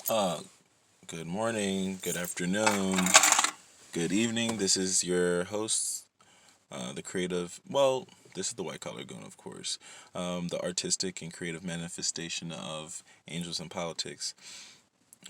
Uh, Good morning, good afternoon, good evening. This is your host, the creative. Well, this is the white collar goon, of course. The artistic and creative manifestation of angels in politics.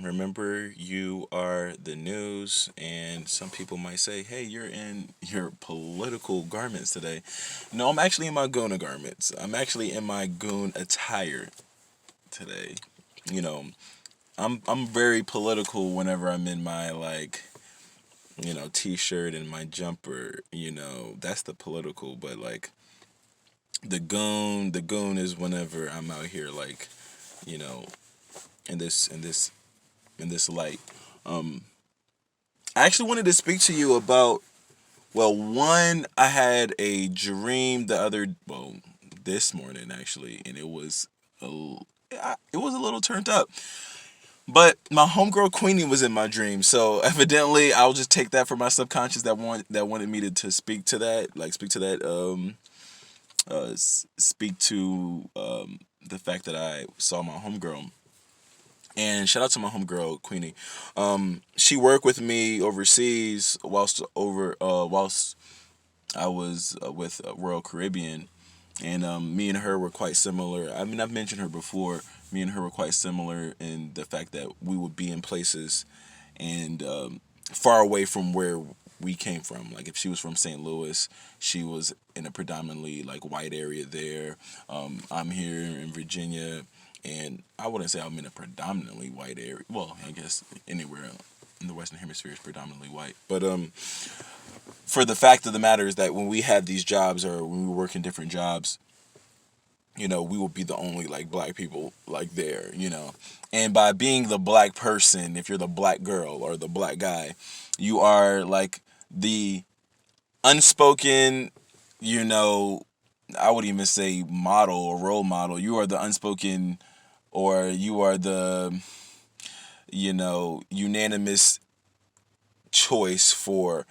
Remember, you are the news, and some people might say, "Hey, you're in your political garments today." No, I'm actually in my goon garments. I'm actually in my goon attire today. You know, I'm very political whenever I'm in my t-shirt and my jumper. That's the political, but like the goon is whenever I'm out here you know, in this light. Um I actually wanted to speak to you about, well, one, I had a dream this morning actually, and it was a little turned up. But my homegirl Queenie was in my dream, so evidently I'll just take that for my subconscious that wanted me to speak to that, speak to the fact that I saw my homegirl. And shout out to my homegirl Queenie. She worked with me overseas whilst I was with Royal Caribbean, and me and her were quite similar. I mean, I've mentioned her before. Me and her were quite similar in the fact that we would be in places and far away from where we came from. Like if she was from St. Louis, she was in a predominantly like white area there. I'm here in Virginia, and I wouldn't say I'm in a predominantly white area. Well, I guess anywhere in the Western Hemisphere is predominantly white, but for the fact of the matter is that when we have these jobs or when we work in different jobs, we will be the only like black people like there, and by being the black person, if you're the black girl or the black guy, you are like the unspoken, you know I would even say model or role model. You are the unspoken, or you are the unanimous choice for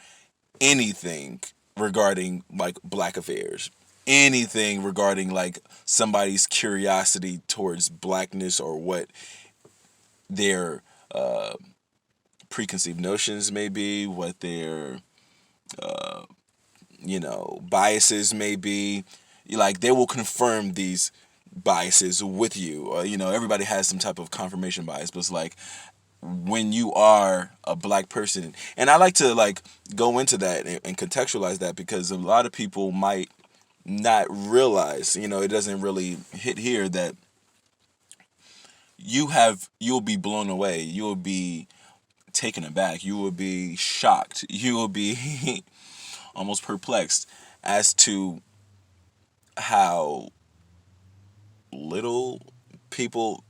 anything regarding like black affairs, anything regarding like somebody's curiosity towards blackness, or what their uh, preconceived notions may be, what their biases may be. Like they will confirm these biases with you. Everybody has some type of confirmation bias, but it's like when you are a black person, and I like to like go into that and contextualize that, because a lot of people might not realize, it doesn't really hit here, that you'll be blown away, you'll be taken aback, you will be shocked, you will be almost perplexed as to how little people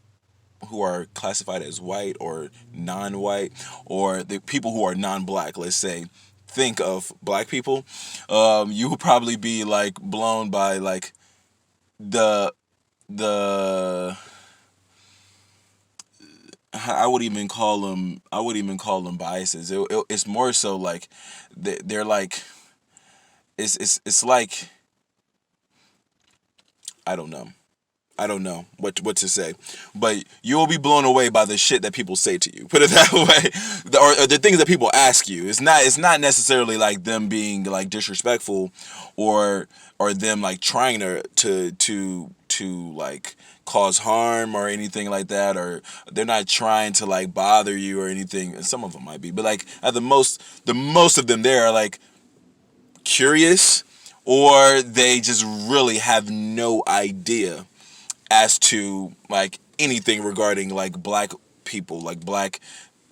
who are classified as white or non-white, or the people who are non-black, let's say, think of black people. You will probably be like blown by like the I would even call them biases. It's more so like they're like it's like I don't know. I don't know what to say, but you will be blown away by the shit that people say to you. Put it that way, or the things that people ask you. It's not necessarily like them being like disrespectful, or them like trying to like cause harm or anything like that, or they're not trying to like bother you or anything. And some of them might be, but like at the most of them there are like curious, or they just really have no idea as to like anything regarding like black people, like black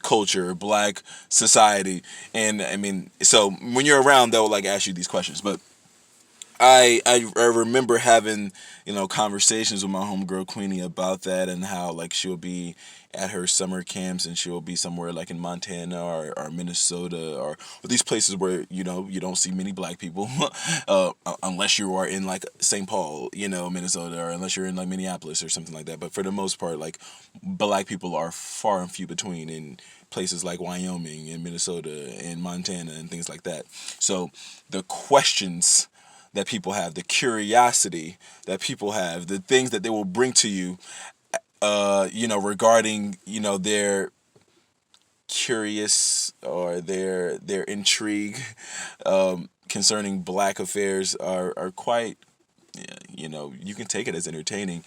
culture, black society. And I mean, so when you're around, they'll like ask you these questions. But I remember having conversations with my homegirl Queenie about that, and how like she'll be at her summer camps, and she'll be somewhere like in Montana or Minnesota, or these places where you don't see many black people, unless you are in like St. Paul, Minnesota, or unless you're in like Minneapolis or something like that. But for the most part, like black people are far and few between in places like Wyoming and Minnesota and Montana and things like that. So the questions that people have, the curiosity that people have, the things that they will bring to you regarding, their curious or their intrigue concerning black affairs are quite, you can take it as entertaining.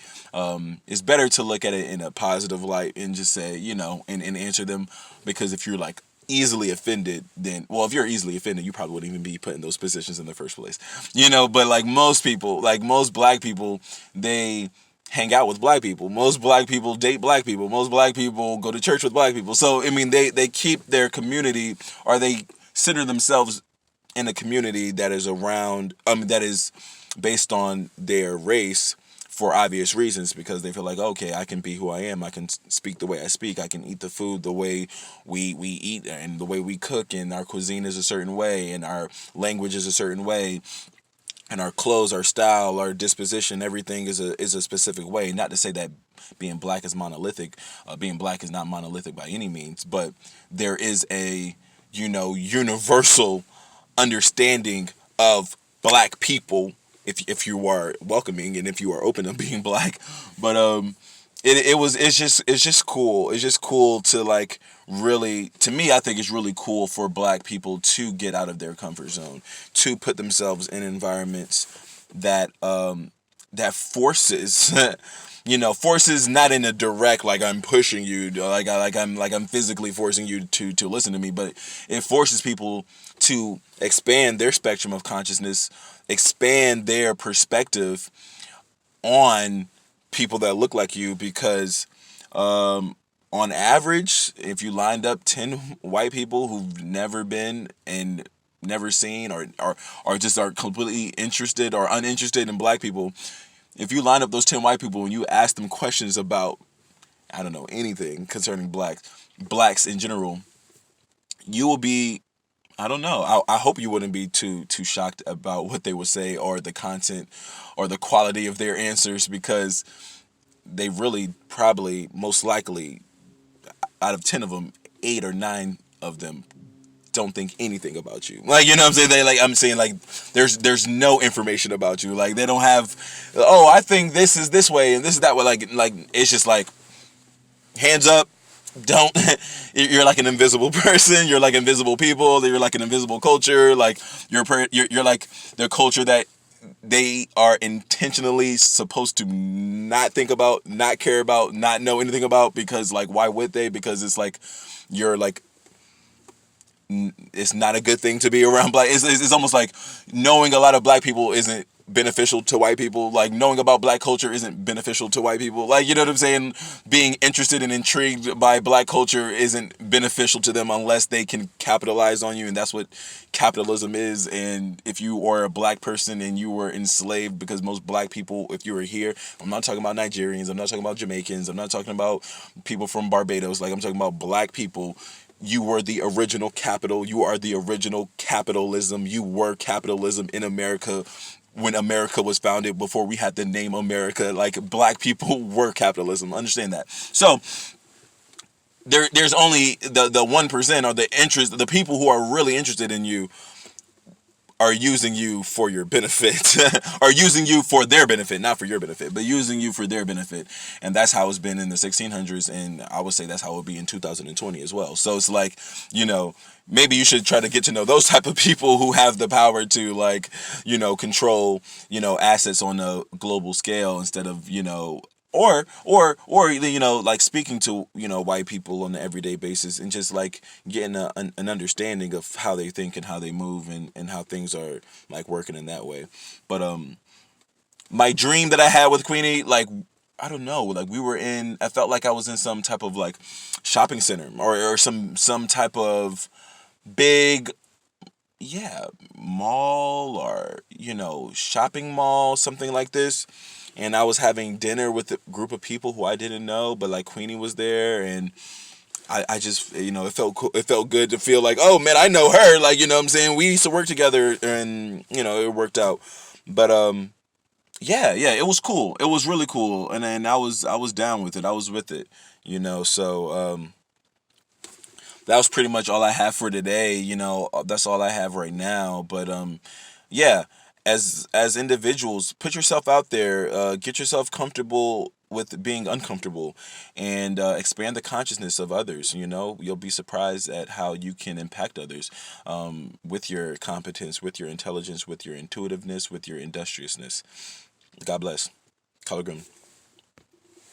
It's better to look at it in a positive light and just say, and answer them, because if you're like easily offended, then, well, if you're easily offended, you probably wouldn't even be put in those positions in the first place, but like most people, like most black people, they hang out with black people. Most black people date black people. Most black people go to church with black people. So I mean, they keep their community, or they center themselves in a community that is around, that is based on their race, for obvious reasons, because they feel like, okay, I can be who I am. I can speak the way I speak. I can eat the food the way we eat, and the way we cook, and our cuisine is a certain way, and our language is a certain way, and our clothes, our style, our disposition, everything is a specific way. Not to say that being black is monolithic. Being black is not monolithic by any means, but there is a, universal understanding of black people, if you are welcoming and if you are open to being black. But it's just cool. It's just cool to, like, really, to me, I think it's really cool for black people to get out of their comfort zone, to put themselves in environments that that forces forces, not in a direct, like, I'm pushing you, like I'm physically forcing you to listen to me, but it forces people to expand their spectrum of consciousness, expand their perspective on people that look like you, because on average, if you lined up 10 white people who've never been and never seen, or just are completely interested or uninterested in black people, if you line up those 10 white people and you ask them questions about, I don't know, anything concerning blacks in general, you will be, I don't know. I hope you wouldn't be too shocked about what they would say, or the content or the quality of their answers, because they really, probably, most likely, out of 10 of them, 8 or 9 of them don't think anything about you. Like, you know what I'm saying? I'm saying, like, there's no information about you. Like, they don't have, oh, I think this is this way and this is that way. Like it's just like, hands up. Don't You're like an invisible person. You're like invisible people. You're like an invisible culture. Like, you're like the culture that they are intentionally supposed to not think about, not care about, not know anything about, because, like, why would they? Because it's like, you're like, it's not a good thing to be around black. It's almost like knowing a lot of black people isn't beneficial to white people. Like, knowing about black culture isn't beneficial to white people. Like, you know what I'm saying? Being interested and intrigued by black culture isn't beneficial to them unless they can capitalize on you, and that's what capitalism is. And if you are a black person and you were enslaved, because most black people, if you were here, I'm not talking about Nigerians, I'm not talking about Jamaicans, I'm not talking about people from Barbados, like, I'm talking about black people. You were the original capital. You are the original capitalism. You were capitalism in America when America was founded, before we had the name America. Like, black people were capitalism. Understand that. So there's only the 1%, or the people who are really interested in you, are using you for your benefit, or using you for their benefit, not for your benefit, but using you for their benefit. And that's how it's been in the 1600s, and I would say that's how it will be in 2020 as well. So it's like, maybe you should try to get to know those type of people who have the power to, like, control, assets on a global scale, instead of, or like, speaking to, white people on an everyday basis, and just, like, getting an understanding of how they think and how they move, and how things are, like, working in that way. But my dream that I had with Queenie, like, I don't know, like, I felt like I was in some type of, like, shopping center, or some type of big, yeah, mall, or, shopping mall, something like this. And I was having dinner with a group of people who I didn't know, but, like, Queenie was there, and I just, it felt cool. It felt good to feel like, oh man, I know her. Like, you know what I'm saying? We used to work together, and, it worked out. But yeah, it was cool. It was really cool. And then I was down with it. I was with it. So that was pretty much all I have for today. That's all I have right now. But yeah, as individuals, put yourself out there, get yourself comfortable with being uncomfortable, and expand the consciousness of others. You know, you'll be surprised at how you can impact others, with your competence, with your intelligence, with your intuitiveness, with your industriousness. God bless. Color Grim.